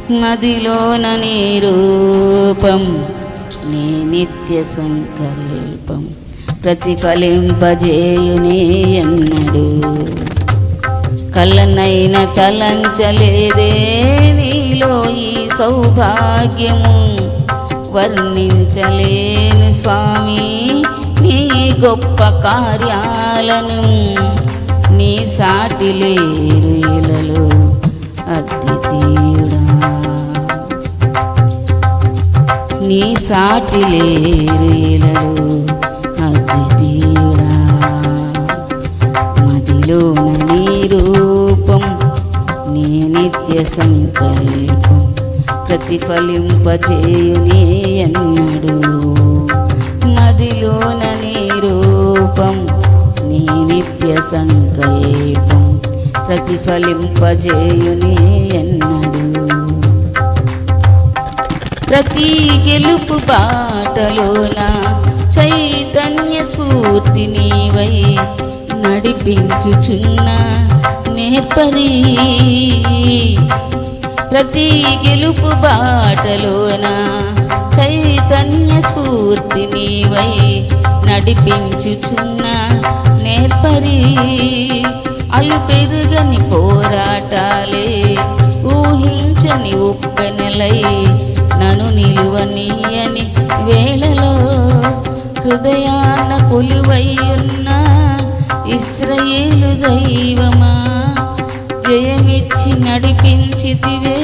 మదిలోన నీ రూపం నీ నిత్య సంకల్పం ప్రతిఫలింపజేయునే ఎన్నడు. కలనైన తలంచలేదే నీలో ఈ సౌభాగ్యము, వర్ణించలేను స్వామి నీ గొప్ప కార్యాలను. నీ సాటి లేరు ఇలలో అద్వితీయుడా, నీ సాటి లేరు ఇలలో అద్వితీయుడా. మదిలోన నీ రూపం నీ నిత్య సంకల్పం ప్రతిఫలింపజేయునే ఎన్నడు. మదిలోన నీ రూపం నీ నిత్య సంకల్పం ప్రతిఫలింపజేయునే ఎన్నడు. ప్రతి గెలుపు బాటలోన చైతన్య స్ఫూర్తి నీవై నడిపించుచున్న నేర్పరి. ప్రతి గెలుపు బాటలోన చైతన్య స్ఫూర్తి నీవై నడిపించుచున్న నేర్పరి. అలుపెరుగని పోరాటాలే ఊహించని ఉప్పెనలై నన్ను నిలువనీయని వేళలో హృదయాన కొలువైయున్న ఇశ్రాయేలు దైవమా, జయమిచ్చి నడిపించితివే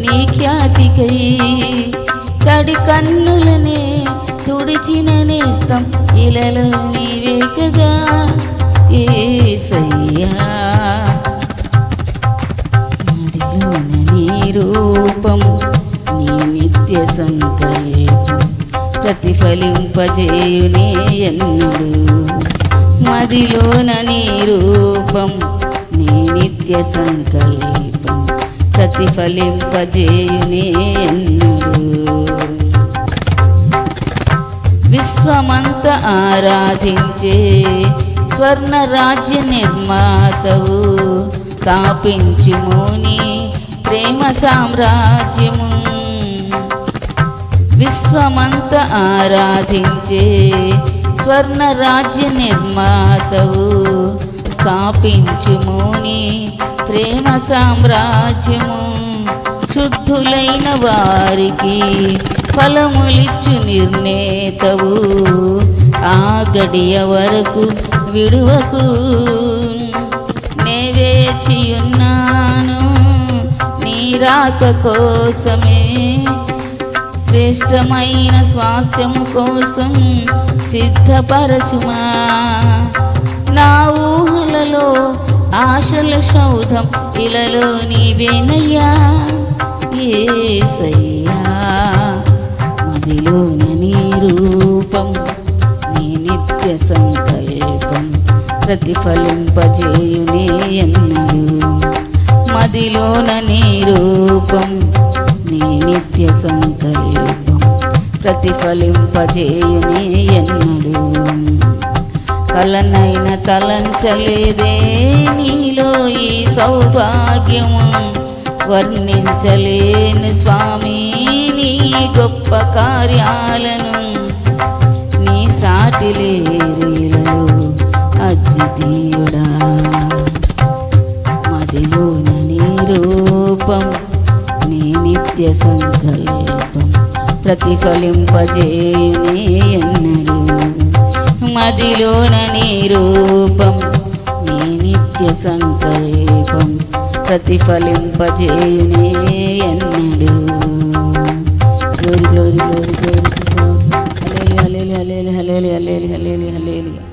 నీ ఖ్యాతికై. తడి కన్నులనే తుడిచిన నేస్తం ఇలలో నీవే కదా యేసయ్యా. మదిలోన నీ రూపం నీ నిత్య సంకల్పం ప్రతిఫలింపజేయునే ఎన్నడు. మదిలోన నీ రూపం నీ నిత్య సంకల్పం ప్రతిఫలింపజేయునే ఎన్నడు. విశ్వమంత ఆరాధించే స్వర్ణ రాజ్య నిర్మాతవు, స్థాపించుము నీ ప్రేమ సామ్రాజ్యము. విశ్వమంత ఆరాధించే స్వర్ణ రాజ్య నిర్మాతవు, స్థాపించుము నీ ప్రేమ సామ్రాజ్యము. శుద్ధులైన వారికి ఫలములిచ్చు నిర్ణేతవు, ఆ గడియ వరకు విడువకు. నే వేచియున్నాను నీ రాక కోసమే, శ్రేష్టమైన స్వాస్థ్యము కోసం సిద్ధపరచుమా. నా ఊహలలో ఆశల సౌధం ఇలలో నీవేనయ్యా యేసయ్యా. మదిలోన నీ రూపం నీ నిత్య సంకల్పం ప్రతిఫలింపజేయునే ఎన్నడు. మదిలోన నీ రూపం నీ నిత్య సంకల్పం ప్రతిఫలింపజేయునే ఎన్నడు. కలనైన తలంచలేదే నీలో ఈ సౌభాగ్యము, వర్ణించలేను స్వామి నీ గొప్ప కార్యాలను. నీ సాటి లేరు ఇలలో అద్వితీయుడా. మదిలోన నీ రూపం నీ నిత్య సంకల్పం ప్రతిఫలింపజేయునే ఎన్నడు. మదిలోన నీ రూపం నీ నిత్య సంకల్పం ప్రతిఫలింపజేయునే ఎన్నడు. Glory glory glory glory. Hallelujah hallelujah hallelujah hallelujah hallelujah హల్లెలూయా.